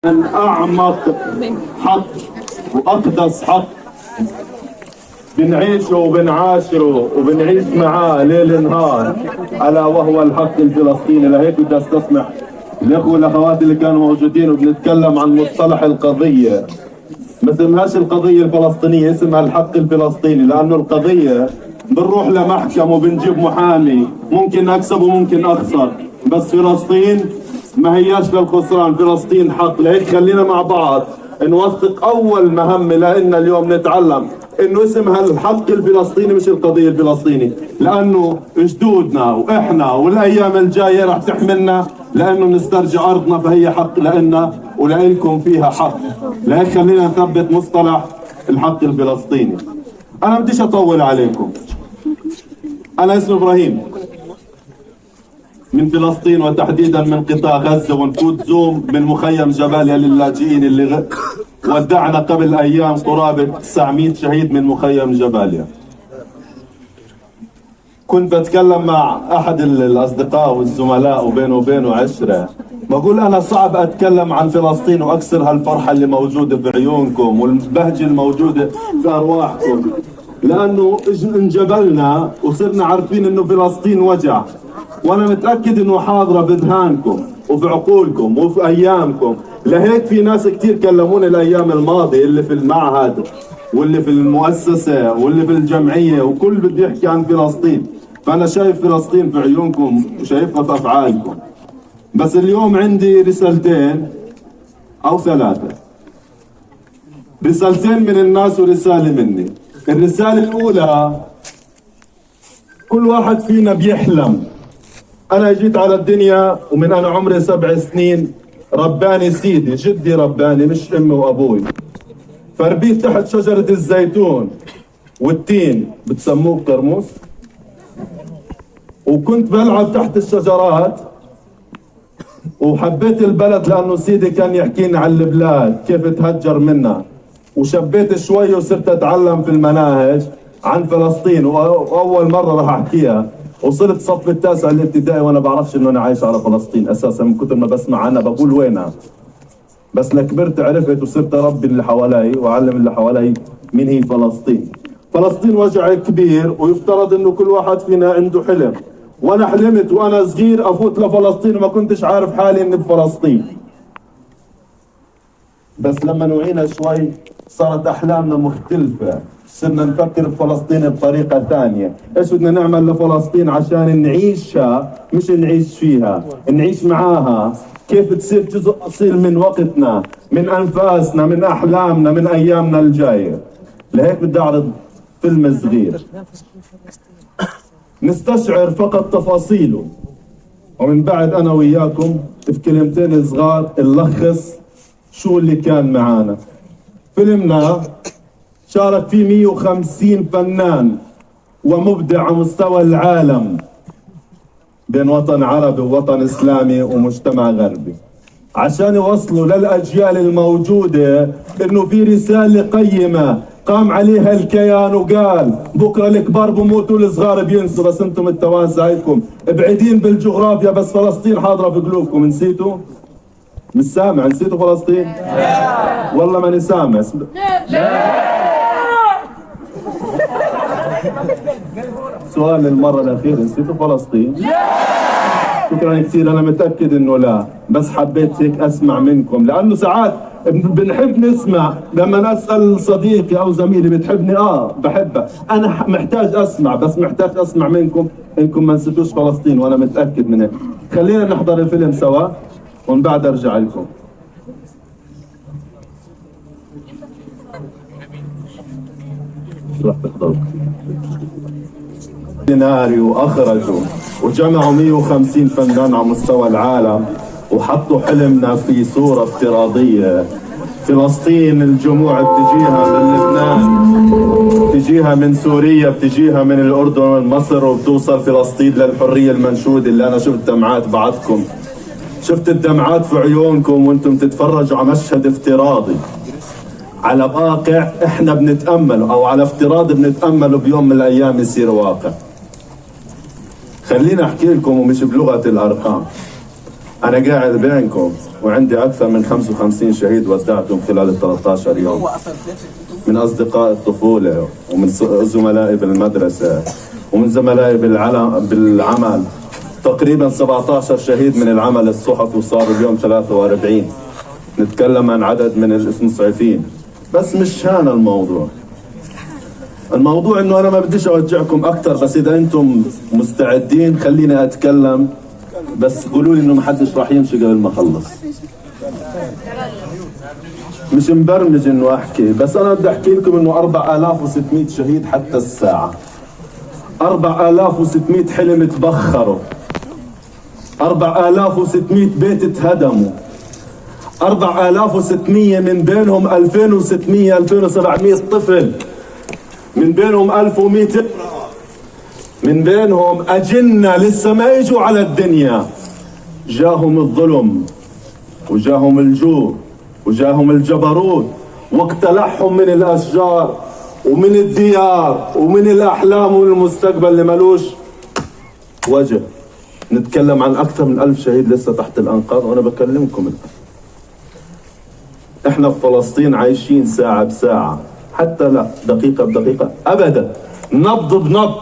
من أعمق حق وأقدس حق بنعيشه وبنعاشره وبنعيش معاه ليل نهار، ألا وهو الحق الفلسطيني. لهيك بدي استسمح الأخوة والأخوات اللي كانوا موجودين وبنتكلم عن مصطلح القضية. ما اسمهاش القضية الفلسطينية، اسمها الحق الفلسطيني، لأنه القضية بنروح لمحكمة وبنجيب محامي، ممكن أكسب وممكن أخسر، بس فلسطين ما هياش للخسران، فلسطين حق. لهيك خلينا مع بعض نوثق أول مهمة لنا اليوم، نتعلم إنه اسمها الحق الفلسطيني مش القضية الفلسطيني، لأنه جدودنا وإحنا والأيام الجاية رح تحملنا لأنه نسترجع أرضنا، فهي حق لنا ولإلكم فيها حق. لهيك خلينا نثبت مصطلح الحق الفلسطيني. أنا بديش أطول عليكم، أنا اسمي إبراهيم من فلسطين وتحديدا من قطاع غزة، ونفوت زوم من مخيم جباليا للاجئين اللي ودعنا قبل أيام قرابة 900 شهيد من مخيم جباليا. كنت بتكلم مع أحد الأصدقاء والزملاء وبينه وبينه عشرة، بقول أنا صعب أتكلم عن فلسطين وأكسر هالفرحة اللي موجودة في عيونكم والبهجة الموجودة في أرواحكم، لأنه انجبلنا وصرنا عارفين إنه فلسطين وجع، وأنا متأكد إنه حاضرة بذهانكم وفي عقولكم وفي أيامكم. لهيك في ناس كتير كلموني الأيام الماضية، اللي في المعهد واللي في المؤسسة واللي في الجمعية، وكل بده يحكي عن فلسطين. فأنا شايف فلسطين في عيونكم وشايفها في أفعالكم. بس اليوم عندي رسالتين أو ثلاثة، رسالتين من الناس ورسالة مني. الرسالة الأولى، كل واحد فينا بيحلم. أنا جيت على الدنيا ومن أنا عمري 7 سنين رباني سيدي، جدي رباني مش أمي وأبوي، فربيت تحت شجرة الزيتون والتين، بتسموه قرموس، وكنت بلعب تحت الشجرات، وحبيت البلد لأنه سيدي كان يحكيني عن البلاد كيف تهجر منها، وشبيت شوي وصرت أتعلم في المناهج عن فلسطين، وأول مرة راح أحكيها وصرت صف التاسع الابتدائي وأنا بعرفش إنه أنا عايش على فلسطين أساسا، من كتر ما بسمع عنها بقول وينها. بس لكبرت عرفت وصرت أربي اللي حوالي وأعلم اللي حوالي مين هي فلسطين. فلسطين وجع كبير، ويفترض إنه كل واحد فينا عنده حلم، وأنا حلمت وأنا صغير أفوت لفلسطين وما كنتش عارف حالي إني بفلسطين. بس لما وعينا شوي صارت أحلامنا مختلفة، صرنا نفكر بفلسطين بطريقة ثانية. إيش بدنا نعمل لفلسطين عشان نعيشها، مش نعيش فيها، نعيش معاها، كيف تصير جزء أصيل من وقتنا، من أنفاسنا، من أحلامنا، من أيامنا الجاية. لهيك بدي أعرض فيلم صغير نستشعر فقط تفاصيله، ومن بعد أنا وياكم في كلمتين صغار نلخص شو اللي كان معانا. فيلمنا شارك فيه 150 فنان ومبدع على مستوى العالم، بين وطن عربي ووطن إسلامي ومجتمع غربي، عشان يوصلوا للأجيال الموجودة إنه في رسالة قيمة قام عليها الكيان، وقال بكرة الكبار بموتوا والصغار بينسوا، بس انتم التوانسة هيكم بعيدين بالجغرافيا، بس فلسطين حاضرة في قلوبكم. نسيتوا؟ مش سامع؟ نسيتوا فلسطين؟ لا والله ماني سامع. لا. سؤال المرة الأخيرة، نسيتوا فلسطين؟ لا. شكرا كثير، أنا متأكد إنه لا، بس حبيت هيك أسمع منكم، لأنه ساعات بنحب نسمع. لما أسأل صديقي أو زميلي بتحبني؟ بحبها. أنا محتاج أسمع، بس محتاج أسمع منكم إنكم ما نسيتوش فلسطين، وأنا متأكد من هيك. خلينا نحضر الفيلم سوا ومن بعد أرجع لكم. رح تحضروا سيناريو أخرجوا وجمعوا 150 فنان على مستوى العالم، وحطوا حلمنا في صورة افتراضية. فلسطين الجموع بتجيها من لبنان، بتجيها من سوريا، بتجيها من الأردن ومن مصر، وبتوصل فلسطين للحرية المنشودة اللي أنا شفت دمعات بعضكم، شفت الدمعات في عيونكم وانتم تتفرجوا على مشهد افتراضي، على واقع احنا بنتأمله، او على افتراض بنتأمله بيوم من الايام يصير واقع. خليني احكي لكم ومش بلغة الارقام. أنا قاعد بينكم وعندي أكثر من 55 شهيد ودعتهم خلال ال 13 يوم، من أصدقاء الطفولة ومن زملائي بالمدرسة ومن زملائي بالعمل. تقريبا 17 شهيد من العمل الصحفي وصاروا اليوم 43. نتكلم عن عدد من المسعفين. بس مش هذا الموضوع. الموضوع انه انا ما بديش اوجعكم اكثر، بس اذا انتم مستعدين خليني اتكلم، بس قولوا لي انه ما حدش راح يمشي قبل ما اخلص. مش مبرمج انه احكي، بس انا بدي احكي لكم انه 4600 شهيد حتى الساعة. 4600 حلم تبخروا، 4600 بيت اتهدموا، 4600 من بينهم 2600 2700 طفل، من بينهم 1100، من بينهم أجنة لسه ما يجوا على الدنيا. جاهم الظلم وجاهم الجوع وجاهم الجبروت واقتلعهم من الأشجار ومن الديار ومن الأحلام والمستقبل اللي ملوش وجه. نتكلم عن أكثر من 1000 شهيد لسه تحت الأنقاض وأنا بكلمكم الآن. إحنا في فلسطين عايشين ساعة بساعة، حتى لا دقيقة بدقيقة أبدا، نبض بنبض.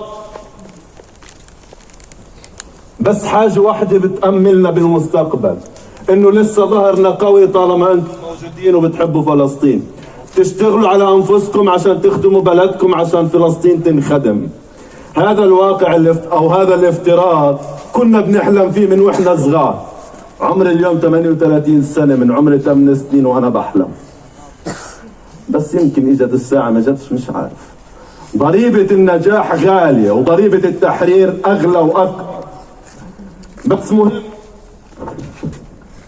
بس حاجة واحدة بتأملنا بالمستقبل، إنه لسه ظهرنا قوي طالما أنتم موجودين وبتحبوا فلسطين. تشتغلوا على أنفسكم عشان تخدموا بلدكم، عشان فلسطين تنخدم. هذا الواقع أو هذا الافتراض كنا بنحلم فيه من وإحنا صغار. عمري اليوم 38 سنة، من عمري 8 سنين وأنا بحلم. بس يمكن إجت الساعة ما جتش، مش عارف. ضريبة النجاح غالية وضريبة التحرير أغلى وأكبر. بس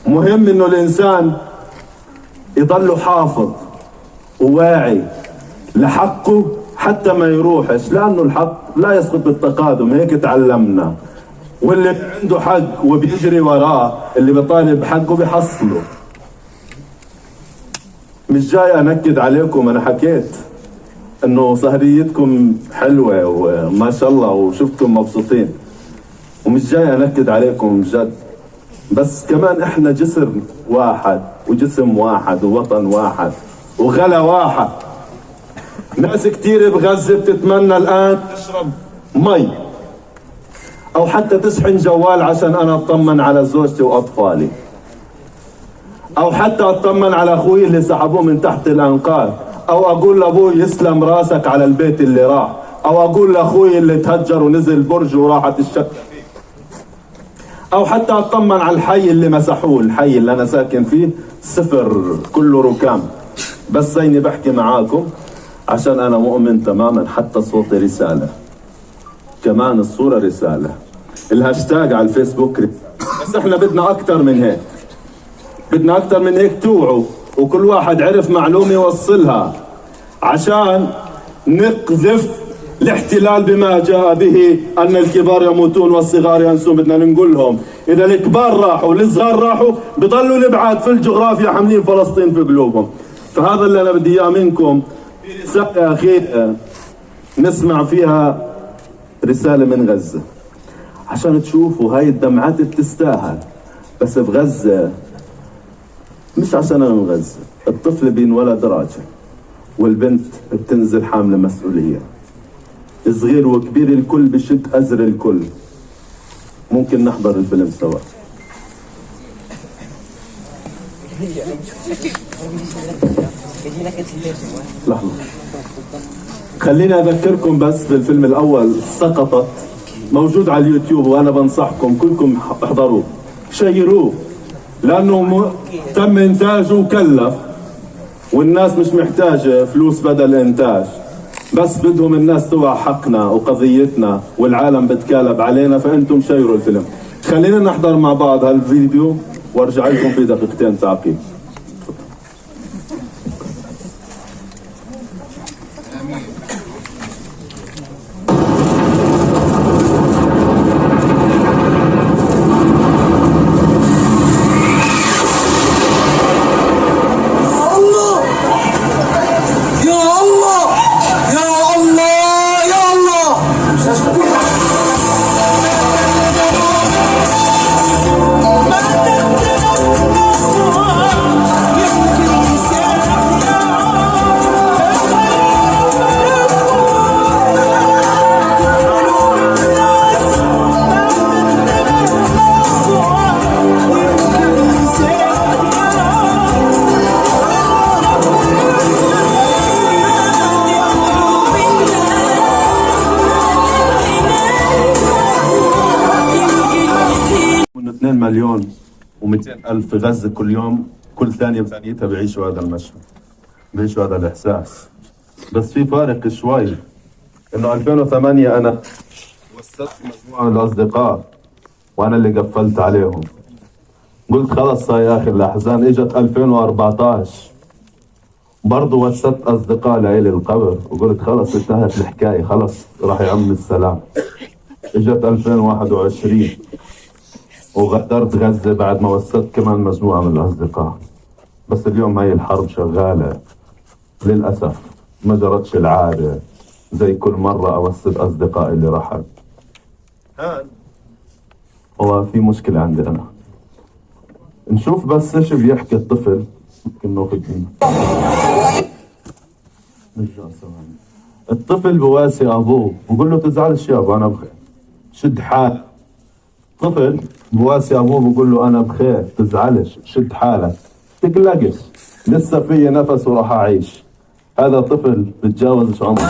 مهم إنه الإنسان يضل حافظ وواعي لحقه حتى ما يروحش، لأنه الحق لا يسقط بالتقادم، هيك تعلمنا. واللي عنده حق وبيجري وراه، اللي بيطالب حقه بيحصله. مش جاي أنكد عليكم، أنا حكيت إنه سهريتكم حلوة وما شاء الله وشفتكم مبسوطين، ومش جاي أنكد عليكم جد. بس كمان إحنا جسر واحد وجسم واحد ووطن واحد وغلا واحد. ناس كتير بغزة بتتمنى الآن تشرب مي أو حتى تشحن جوال عشان أنا أطمن على زوجتي وأطفالي، أو حتى أطمن على أخوي اللي سحبوه من تحت الأنقاض، أو أقول لأبوي يسلم راسك على البيت اللي راح، أو أقول لأخوي اللي تهجر ونزل برج وراحت الشقة فيه، أو حتى أطمن على الحي اللي مسحوه. الحي اللي أنا ساكن فيه صفر، كله ركام. بس هيني بحكي معاكم عشان أنا مؤمن تماما، حتى صوتي رسالة، كمان الصورة رسالة، الهاشتاج على الفيسبوك رسالة. بس احنا بدنا أكتر من هيك، بدنا أكتر من هيك توعوا وكل واحد عرف معلومة يوصلها، عشان نقذف الاحتلال بما جاء به أن الكبار يموتون والصغار ينسون. بدنا نقول لهم إذا الكبار راحوا والصغار راحوا، بضلوا الإبعاد في الجغرافيا حاملين فلسطين في قلوبهم. فهذا اللي أنا بدي إياه منكم، رسالة أخيرة نسمع فيها رسالة من غزة، عشان تشوفوا هاي الدمعات بتستاهل. بس في غزة، مش عشان أنا من غزة، الطفل بينولد راجل والبنت بتنزل حاملة مسؤولية. صغير وكبير الكل بشد أزر الكل. ممكن نحضر الفيلم سوا. لحظة، خليني أذكركم بس بالفيلم الأول، سقطت، موجود على اليوتيوب، وأنا بنصحكم كلكم احضروه، شيروه، لأنه تم إنتاجه وكلف، والناس مش محتاجة فلوس بدل إنتاج، بس بدهم الناس توعى حقنا وقضيتنا، والعالم بتكالب علينا. فأنتم شيروا الفيلم. خلينا نحضر مع بعض هالفيديو وارجع لكم في دقيقتين تعقيب. ما مليون و200 ألف في غزة كل يوم، كل ثانية بثانيتها بيعيشوا هذا المشهد، بيعيشوا هذا الإحساس. بس في فارق شوي، إنه 2008 أنا وسست مجموعة من الأصدقاء وأنا اللي قفلت عليهم، قلت خلص هاي آخر الأحزان. إجت 2014 برضو وسست أصدقاء لإلي القبر وقلت خلص انتهت الحكاية، خلص راح يعم السلام. إجت 2021 وغادرت غزة بعد ما وسست كمان مجموعة من الأصدقاء. بس اليوم هاي الحرب شغالة للأسف، ما جرتش العادة زي كل مرة أوسد أصدقائي اللي رحل. هو في مشكلة عندي أنا، نشوف بس إيش بيحكي الطفل، ممكن ناخذ منه. الطفل بواسي أبوه بقول له تزعلش يابا أنا بخير، شد حالك. طفل بواسي أبوه بقول له أنا بخير تزعلش، شد حالك، تقلقش، لسه في نفس وراح أعيش. هذا طفل بتجاوز عمره.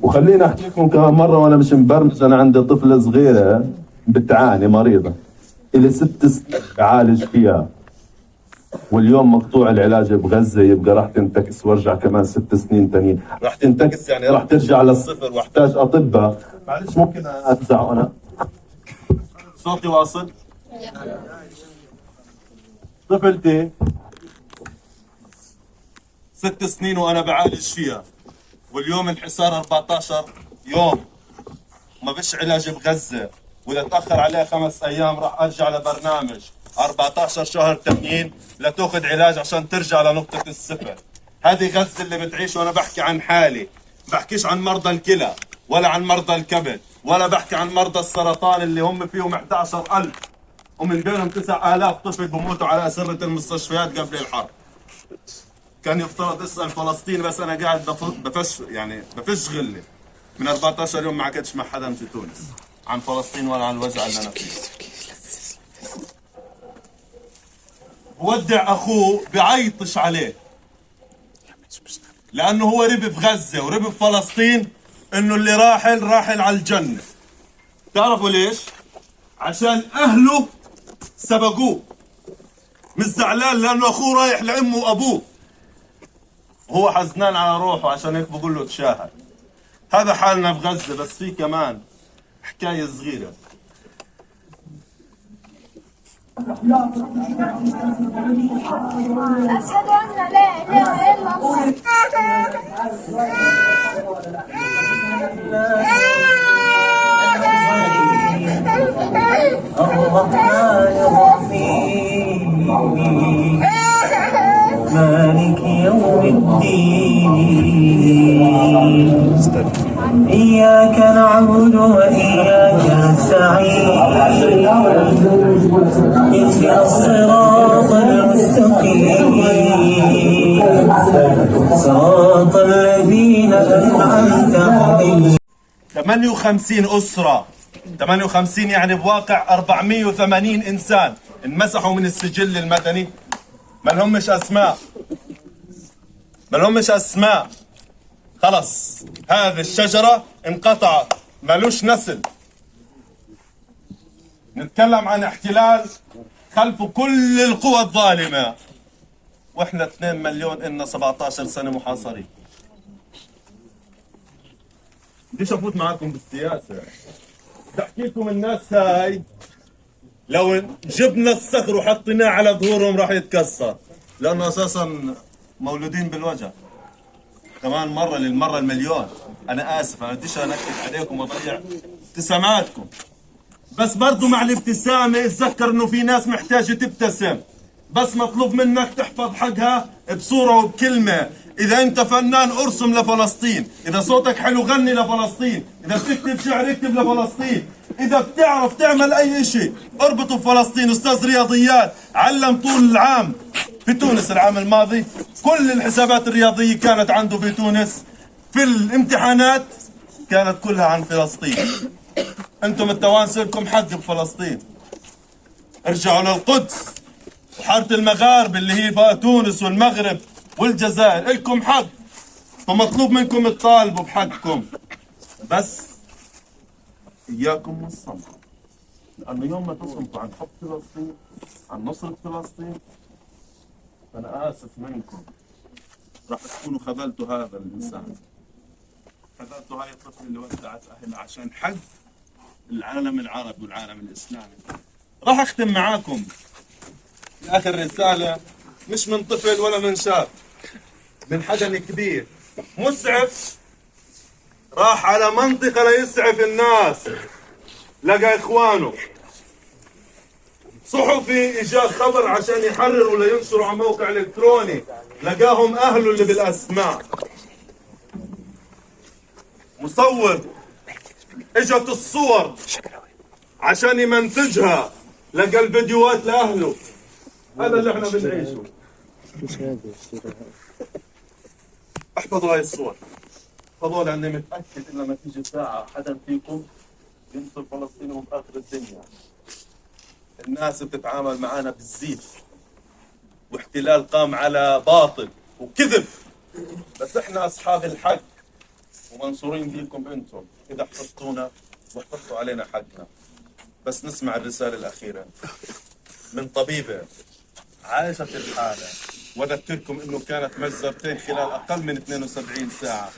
وخليني احكي لكم كمان مره وانا مش مبرمج، انا عندي طفله صغيره بتعاني مريضه الي 6 سنين بعالج فيها، واليوم مقطوع العلاج بغزه، يبقى راح تنتكس وارجع كمان 6 سنين تانيين، راح تنتكس يعني راح ترجع للصفر واحتاج اطباء. معلش ممكن انزع انا صوتي واصل؟ طفلتي 6 سنين وانا بعالج فيها، واليوم الحصار 14 يوم ما فيش علاج بغزة، واذا تاخر عليه 5 ايام راح ارجع لبرنامج 14 شهر تانيين لتاخذ علاج عشان ترجع لنقطة الصفر. هذه غزة اللي بتعيش. وانا بحكي عن حالي، بحكيش عن مرضى الكلى ولا عن مرضى الكبد ولا بحكي عن مرضى السرطان اللي هم فيهم 11,000 ومن بينهم 9,000 طفل بموتوا على أسرة المستشفيات قبل الحرب. كان يفترض اسال فلسطين، بس انا قاعد بفش غله من 14 يوم ما حكيتش مع حدا في تونس عن فلسطين ولا عن الوجع اللي انا فيه. بودع اخوه بعيطش عليه لانه هو ربي في غزه وربي في فلسطين، انه اللي راحل على الجنه. تعرفوا ليش؟ عشان اهله سبقوه، مش زعلان لانه اخوه رايح لامه وابوه، هو حزنان على روحه عشان هيك بقول له تشاهد. هذا حالنا في غزة. بس في كمان حكاية صغيرة. أشهد أن لا إله إلا الله. الرحمن الرحيم مالك يوم الدين إياك نعبد وإياك نستعين اهدنا الصراط المستقيم صراط الذين أنعمت عليهم. 58 أسرة، 58 يعني بواقع 480 إنسان انمسحوا من السجل المدني، ما لهمش أسماء. خلص هذه الشجرة انقطعت، مالوش نسل. نتكلم عن احتلال خلفه كل القوى الظالمة، واحنا 2 مليون إلنا 17 سنة محاصرين. بديش افوت معاكم بالسياسة، بحكي لكم الناس هاي لو جبنا الصخر وحطيناه على ظهورهم راح يتكسر، لانه اساسا مولودين بالوجع. كمان مرة للمرة المليون، انا اسف، انا بديش انكد عليكم واضيع ابتساماتكم، بس برضو مع الابتسامة اتذكر انه في ناس محتاجة تبتسم، بس مطلوب منك تحفظ حقها بصورة وبكلمة. إذا أنت فنان ارسم لفلسطين، إذا صوتك حلو غني لفلسطين، إذا بتكتب شعر اكتب لفلسطين، إذا بتعرف تعمل أي شيء اربطه بفلسطين. أستاذ رياضيات علم طول العام في تونس، العام الماضي كل الحسابات الرياضية كانت عنده في تونس، في الامتحانات كانت كلها عن فلسطين. أنتم التوانسة لكم حق بفلسطين، ارجعوا للقدس وحارة المغاربة اللي هي تونس والمغرب والجزائر، إلكم حق، فمطلوب منكم تطالبوا بحقكم، بس إياكم والصمت، لأنه يوم ما تصمتوا عن حب فلسطين، عن نصرة فلسطين، فأنا آسف منكم، راح تكونوا خذلتوا هذا الإنسان، خذلتوا هاي الطفل اللي ودعت أهلها عشان حق العالم العربي والعالم الإسلامي. راح أختم معاكم آخر رسالة، مش من طفل ولا من شاب، من حدا كبير مسعف، راح على منطقة ليسعف الناس، لقى إخوانه صحفي إجا خبر عشان يحرروا لينشروا على موقع إلكتروني، لقاهم أهله اللي بالأسماء، مصور إجت الصور عشان يمنتجها، لقى الفيديوهات لأهله. هذا اللي احنا بنعيشه. احفظوا هاي الصور، احفظوا، لاني متاكد ان لما تيجي ساعه حدا فيكم ينصر فلسطين وباخر الدنيا. الناس بتتعامل معنا بالزيف، واحتلال قام على باطل وكذب، بس احنا اصحاب الحق ومنصورين فيكم انتم اذا حفظتونا وحفظتوا علينا حقنا. بس نسمع الرساله الاخيره من طبيبه عاشت الحالة، وأذكركم أنه كانت مجزرتين خلال أقل من 72 ساعة.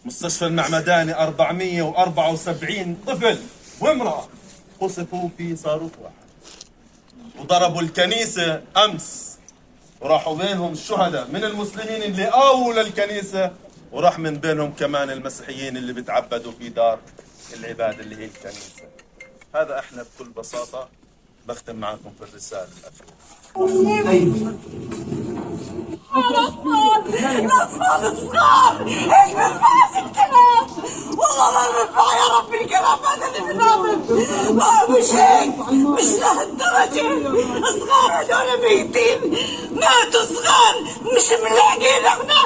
مستشفى المعمداني 474 طفل وامرأة قصفوا في صاروخ واحد، وضربوا الكنيسة أمس، وراحوا بينهم الشهداء من المسلمين اللي أولى الكنيسة، وراح من بينهم كمان المسيحيين اللي بتعبدوا في دار العبادة اللي هي الكنيسة. هذا احنا بكل بساطة. بختم معكم في الرسالة الأخيرة. الأطفال صغار، هيك ما ينفعش الكلام، والله ما بينفع يا ربي الكلام هذا اللي بنعمل، مش هيك، مش لهالدرجة، صغار هدول ميتين، ماتوا صغار، مش ملاحقين احنا،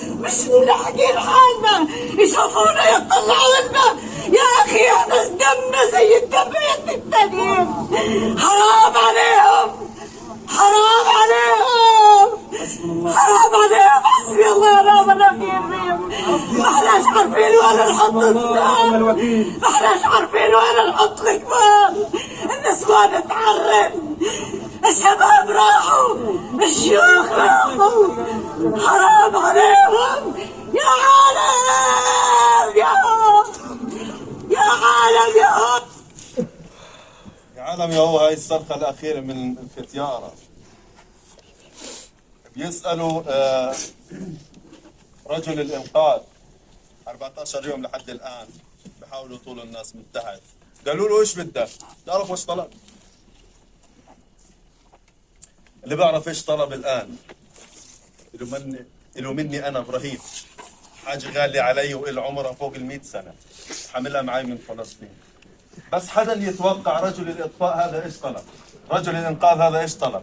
مش ملاحقين حالنا، يشوفونا يطلعوا لنا، يا أخي احنا دمنا زي الدم التانيين، حرام عليهم، حرام عليهم، حرام عليهم، حسبي الله ونعم الوكيل فيهم، ما احناش عارفين وين نحط الصغار، ما احناش عارفين وين نحط الكبار، النسوان تعرم، الشباب راحوا، الشيوخ راحوا، حرام عليهم، يا عالم يا عالم يا عالم يا هو. هاي الصرخة الأخيرة من الفتيارة. بيسألوا رجل الإنقاذ 14 يوم لحد الآن بحاولوا طول الناس من تحت، قالوا له إيش بدك؟ تعرف إيش طلب؟ اللي بيعرف إيش طلب الآن له مني أنا إبراهيم حاجة غالية علي وإلى عمرها فوق 100 سنة، حملها معي من فلسطين. بس حدا يتوقع رجل الإطفاء هذا إيش طلب؟ رجل الإنقاذ هذا إيش طلب؟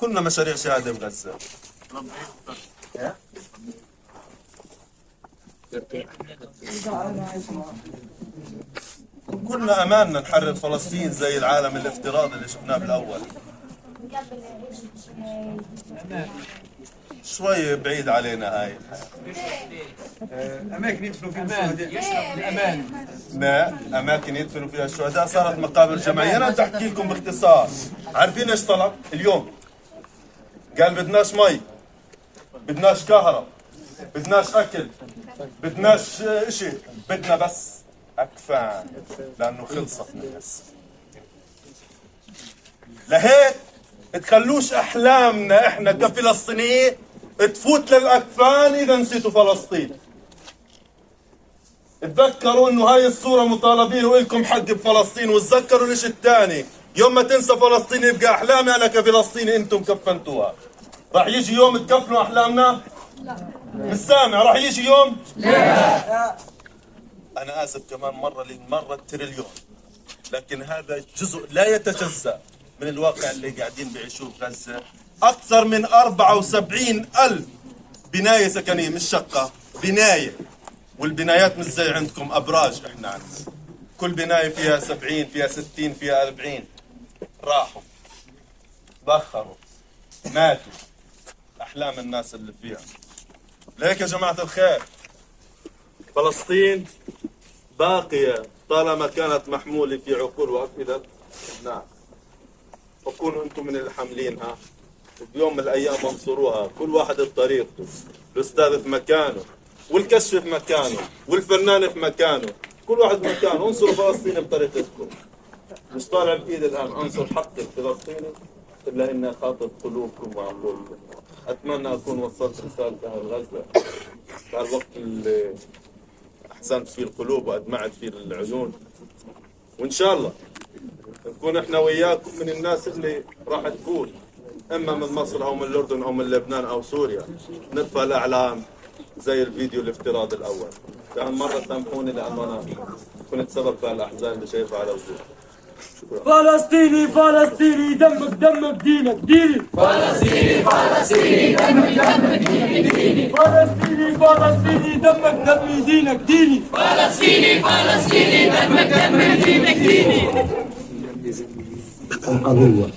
كنا مشاريع شهادة بغزة. كنا أماننا نحرر فلسطين زي العالم الافتراضي اللي شفناه بالأول. شوي بعيد علينا هاي أماكن يدفنوا فيها الشهداء، الأمان. ما أماكن يدفنوا فيها الشهداء صارت مقابر جماعية. أنا بدي أحكي لكم باختصار. عارفين إيش طلب اليوم؟ قال بدناش مي، بدناش كهرباء، بدناش أكل، بدناش إشي، بدنا بس أكفان، لأنه خلصت الناس. لهيك تخلوش أحلامنا إحنا كفلسطينيين تفوت للأكفان إذا نسيتوا فلسطين. تذكروا إنه هاي الصورة مطالبين وإلكم حق بفلسطين، وتذكروا الإشي الثاني، يوم ما تنسى فلسطين يبقى أحلامي أنا كفلسطيني أنتم كفنتوها. راح يجي يوم تكفلوا أحلامنا؟ لا. مش سامع. راح يجي يوم؟ لا. أنا آسف كمان مرة للمرة التريليون، لكن هذا جزء لا يتجزأ من الواقع اللي قاعدين بيعيشوه بغزة. أكثر من 74,000 بناية سكنية، مش شقة، بناية. والبنايات مش زي عندكم أبراج، إحنا عندنا كل بناية فيها 70 فيها 60 فيها 40 راحوا بخروا ماتوا أحلام الناس اللي فيها. ليك يا جماعة الخير فلسطين باقية طالما كانت محمولة في عقول وأفئدة الناس، وكونوا أنتم من اللي حاملينها، وبيوم من الأيام انصروها كل واحد بطريقته، الأستاذ في مكانه والكشف في مكانه والفنان في مكانه، كل واحد في مكانه. انصروا فلسطين بطريقتكم. مش طالع بإيدي الآن أنصر حق الفلسطيني إلا إني أخاطب قلوبكم وعقولكم. أتمنى أكون وصلت رسالة أهل غزة في الوقت اللي أحزنت فيه القلوب وأدمعت فيه العيون، وإن شاء الله نكون إحنا وياكم من الناس اللي راح تفوت إما من مصر أو من الأردن أو من لبنان أو سوريا، نرفع الأعلام زي الفيديو الافتراضي الأول. كان مرة سامحوني لأنه أنا كنت سبب في الأحزان اللي شايفها على وجوهي. فلسطيني فلسطيني دمك دمك دينك ديني. فلسطيني فلسطيني دمك دمك ديني ديني. فلسطيني فلسطيني دمك دمي دينك ديني. فلسطيني فلسطيني دمك دمك دينك ديني. القضية